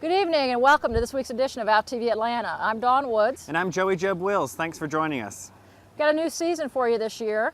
Good evening and welcome to this week's edition of Out TV Atlanta. I'm Dawn Woods. And I'm Joey Job Wills. Thanks for joining us. Got a new season for you this year.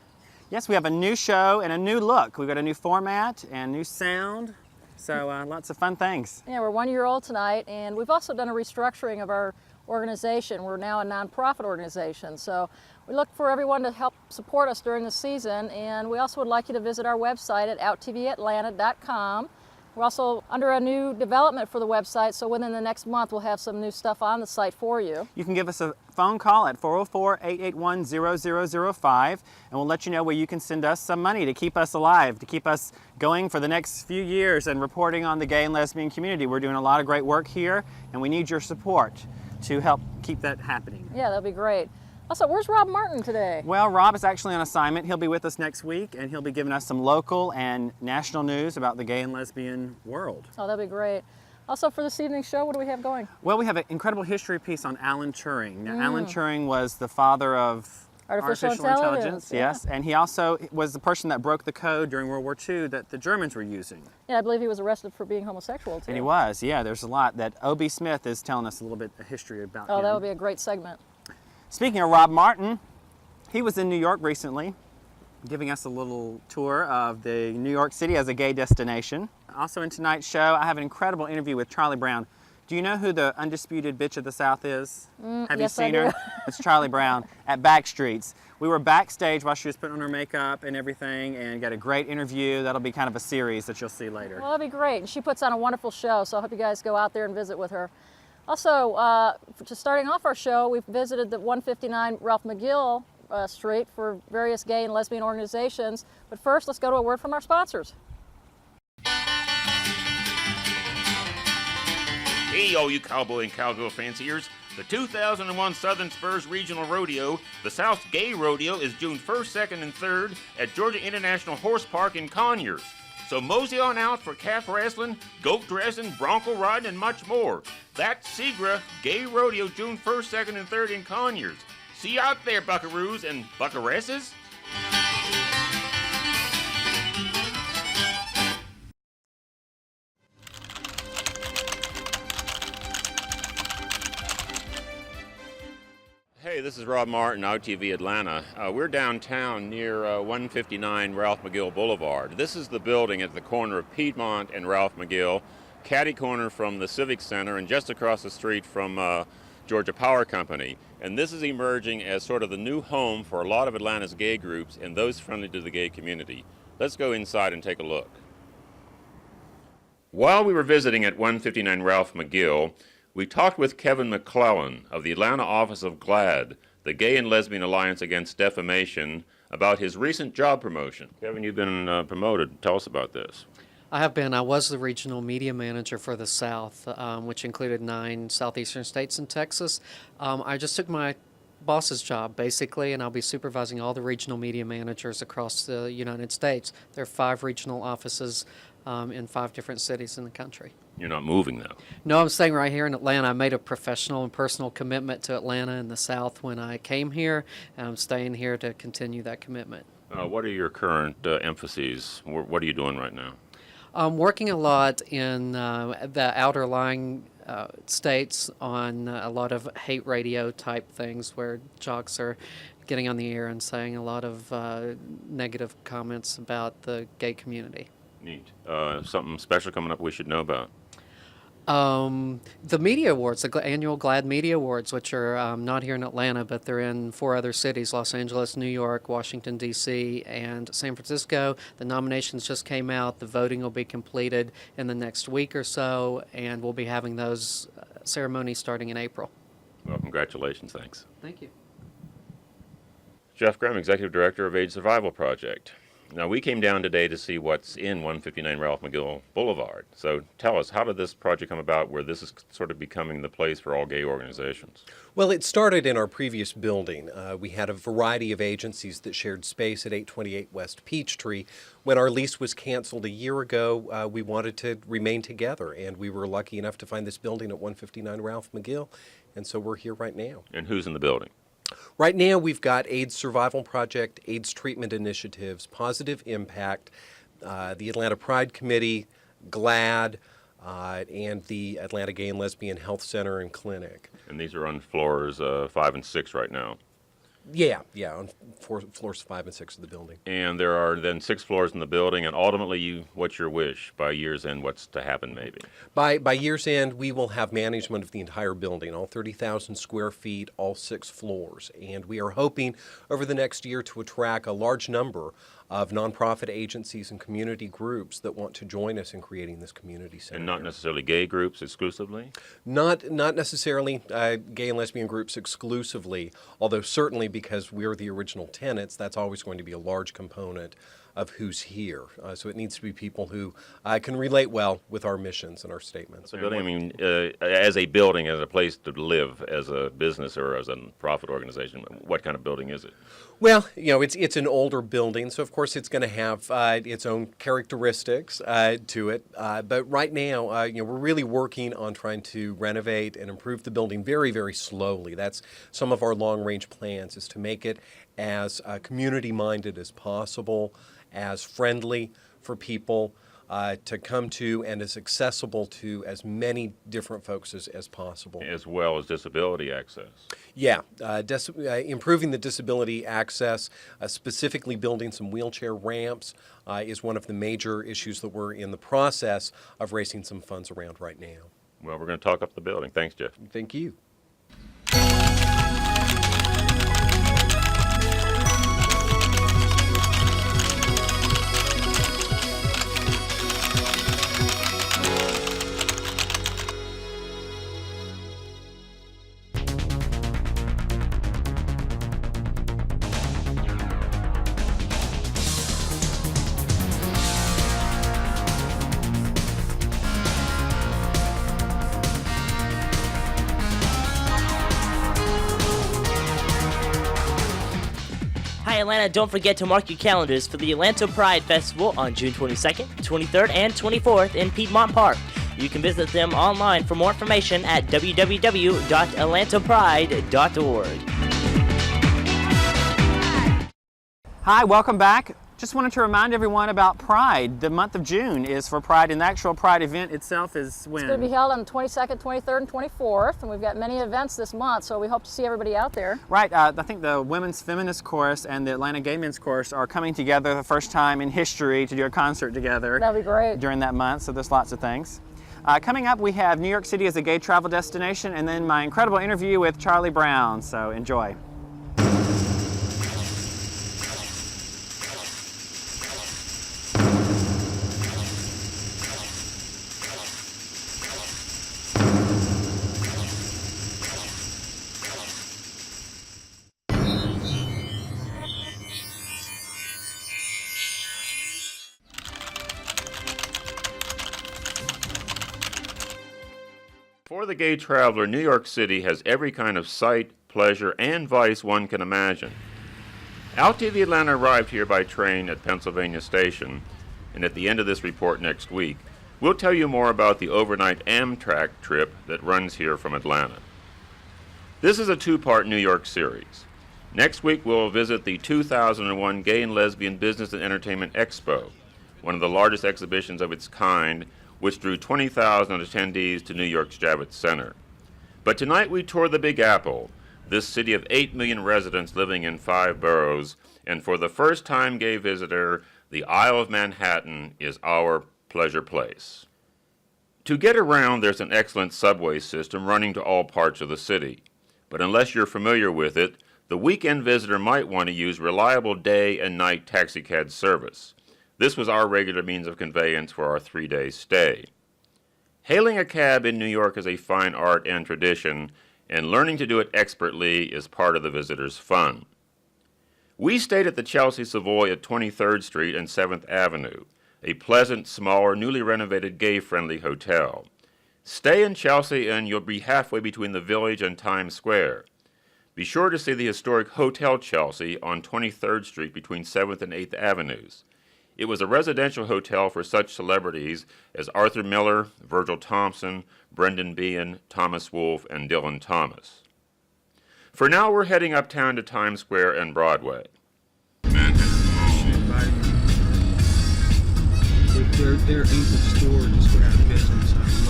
Yes, we have a new show and a new look. We've got a new format and new sound, so lots of fun things. Yeah, we're 1 year old tonight, and we've also done a restructuring of our organization. We're now a nonprofit organization, so we look for everyone to help support us during the season, and we also would like you to visit our website at outtvatlanta.com. We're also under a new development for the website, so within the next month we'll have some new stuff on the site for you. You can give us a phone call at 404-881-0005, and we'll let you know where you can send us some money to keep us alive, to keep us going for the next few years and reporting on the gay and lesbian community. We're doing a lot of great work here, and we need your support to help keep that happening. Yeah, that'll be great. Also, where's Rob Martin today? Well, Rob is actually on assignment. He'll be with us next week, and he'll be giving us some local and national news about the gay and lesbian world. Oh, that'll be great. Also, for this evening's show, what do we have going? Well, we have an incredible history piece on Alan Turing. Now, Alan Turing was the father of artificial intelligence, yes, and he also was the person that broke the code during World War II that the Germans were using. Yeah, I believe he was arrested for being homosexual, too. And he was, yeah. There's a lot that O.B. Smith is telling us a little bit of history about him. Oh, that would be a great segment. Speaking of Rob Martin, he was in New York recently, giving us a little tour of the New York City as a gay destination. Also in tonight's show, I have an incredible interview with Charlie Brown. Do you know who the undisputed bitch of the South is? Have you seen her? It's Charlie Brown at Backstreets. We were backstage while she was putting on her makeup and everything, and got a great interview. That'll be kind of a series that you'll see later. Well, that'll be great. And she puts on a wonderful show, so I hope you guys go out there and visit with her. Also, just starting off our show, we've visited the 159 Ralph McGill Street for various gay and lesbian organizations. But first, let's go to a word from our sponsors. Hey, all you cowboy and cowgirl fanciers. The 2001 Southern Spurs Regional Rodeo, the South's Gay Rodeo, is June 1st, 2nd, and 3rd at Georgia International Horse Park in Conyers. So mosey on out for calf wrestling, goat dressing, bronco riding, and much more. That's SEGRA Gay Rodeo, June 1st, 2nd, and 3rd in Conyers. See you out there, buckaroos and buckaresses. Hey, this is Rob Martin, Out TV Atlanta. We're downtown near 159 Ralph McGill Boulevard. This is the building at the corner of Piedmont and Ralph McGill, catty corner from the Civic Center, and just across the street from Georgia Power Company. And this is emerging as sort of the new home for a lot of Atlanta's gay groups and those friendly to the gay community. Let's go inside and take a look. While we were visiting at 159 Ralph McGill, we talked with Kevin McClellan of the Atlanta office of GLAD, the Gay and Lesbian Alliance Against Defamation, about his recent job promotion. Kevin, you've been promoted. Tell us about this. I have been. I was the regional media manager for the South, which included 9 southeastern states and Texas. I just took my boss's job, basically, and I'll be supervising all the regional media managers across the United States. There are 5 regional offices in 5 different cities in the country. You're not moving, though. No, I'm staying right here in Atlanta. I made a professional and personal commitment to Atlanta and the South when I came here, and I'm staying here to continue that commitment. What are your current emphases? What are you doing right now? I'm working a lot in the outer lying states on a lot of hate radio type things where jocks are getting on the air and saying a lot of negative comments about the gay community. Neat. Something special coming up we should know about? The Media Awards, the annual GLAD Media Awards, which are not here in Atlanta, but they're in 4 other cities, Los Angeles, New York, Washington, D.C., and San Francisco. The nominations just came out. The voting will be completed in the next week or so, and we'll be having those ceremonies starting in April. Well, congratulations. Thanks. Thank you. Jeff Graham, Executive Director of AIDS Survival Project. Now, we came down today to see what's in 159 Ralph McGill Boulevard. So tell us, how did this project come about where this is sort of becoming the place for all gay organizations? Well, it started in our previous building. We had a variety of agencies that shared space at 828 West Peachtree. When our lease was canceled a year ago, we wanted to remain together, and we were lucky enough to find this building at 159 Ralph McGill, and so we're here right now. And who's in the building? Right now, we've got AIDS Survival Project, AIDS Treatment Initiatives, Positive Impact, the Atlanta Pride Committee, GLAD, and the Atlanta Gay and Lesbian Health Center and Clinic. And these are on floors 5 and 6 right now. Yeah, on floors 5 and 6 of the building. And there are then 6 floors in the building, and ultimately, what's your wish by year's end? What's to happen, maybe? By year's end, we will have management of the entire building, all 30,000 square feet, all 6 floors. And we are hoping over the next year to attract a large number of nonprofit agencies and community groups that want to join us in creating this community center. And not necessarily gay groups exclusively? Not necessarily gay and lesbian groups exclusively, although certainly because we're the original tenants, that's always going to be a large component of who's here. So it needs to be people who can relate well with our missions and our statements. The building, I mean, as a building, as a place to live, as a business or as a profit organization, what kind of building is it? Well, it's an older building, so of course it's going to have its own characteristics to it. But right now, we're really working on trying to renovate and improve the building very, very slowly. That's some of our long-range plans, is to make it as community-minded as possible, as friendly for people to come to, and as accessible to as many different folks as possible. As well as disability access. Yeah, improving the disability access, specifically building some wheelchair ramps, is one of the major issues that we're in the process of raising some funds around right now. Well, we're going to talk up the building. Thanks, Jeff. Thank you. Hi Atlanta, don't forget to mark your calendars for the Atlanta Pride Festival on June 22nd, 23rd, and 24th in Piedmont Park. You can visit them online for more information at www.atlantapride.org. Hi, welcome back. Just wanted to remind everyone about Pride. The month of June is for Pride, and the actual Pride event itself is when? It's going to be held on the 22nd, 23rd, and 24th, and we've got many events this month, so we hope to see everybody out there. Right, I think the Women's Feminist Chorus and the Atlanta Gay Men's Chorus are coming together the first time in history to do a concert together. That'd be great. During that month, so there's lots of things. Coming up, we have New York City as a gay travel destination, and then my incredible interview with Charlie Brown, so enjoy. For the gay traveler, New York City has every kind of sight, pleasure, and vice one can imagine. Alti the Atlanta arrived here by train at Pennsylvania Station, and at the end of this report next week, we'll tell you more about the overnight Amtrak trip that runs here from Atlanta. This is a 2-part New York series. Next week, we'll visit the 2001 Gay and Lesbian Business and Entertainment Expo, one of the largest exhibitions of its kind, which drew 20,000 attendees to New York's Javits Center. But tonight we tour the Big Apple, this city of 8 million residents living in 5 boroughs, and for the first time gay visitor, the Isle of Manhattan is our pleasure place. To get around, there's an excellent subway system running to all parts of the city. But unless you're familiar with it, the weekend visitor might want to use reliable day and night taxicab service. This was our regular means of conveyance for our 3-day stay. Hailing a cab in New York is a fine art and tradition, and learning to do it expertly is part of the visitor's fun. We stayed at the Chelsea Savoy at 23rd Street and 7th Avenue, a pleasant, smaller, newly renovated gay-friendly hotel. Stay in Chelsea and you'll be halfway between the Village and Times Square. Be sure to see the historic Hotel Chelsea on 23rd Street between 7th and 8th Avenues. It was a residential hotel for such celebrities as Arthur Miller, Virgil Thompson, Brendan Behan, Thomas Wolfe, and Dylan Thomas. For now, we're heading uptown to Times Square and Broadway. They're able to store and just go out of business.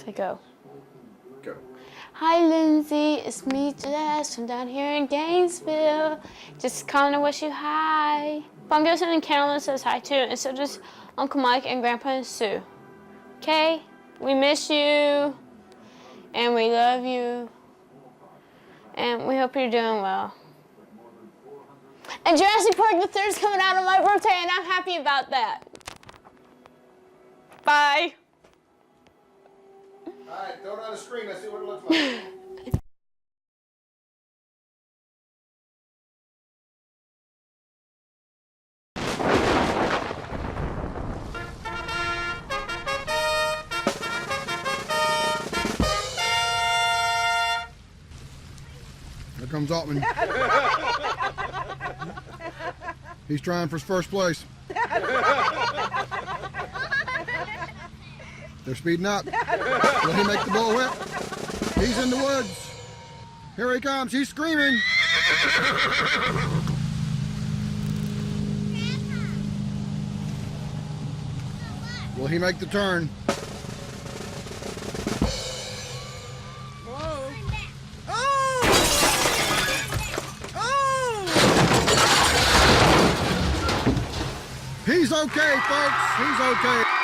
Okay, go. Go. Hi, Lindsay. It's me, Jess, from down here in Gainesville. Just calling to wish you hi. But I'm gonna send in Carolyn says hi too, and so just Uncle Mike and Grandpa and Sue. Okay? We miss you, and we love you, and we hope you're doing well. And Jurassic Park the 3rd is coming out on my birthday, and I'm happy about that. Bye. All right, throw it on the screen. Let's see what it looks like. Here comes Altman. He's trying for first place. They're speeding up. Will he make the bullwhip? He's in the woods. Here he comes. He's screaming. Will he make the turn? He's okay, folks. He's okay.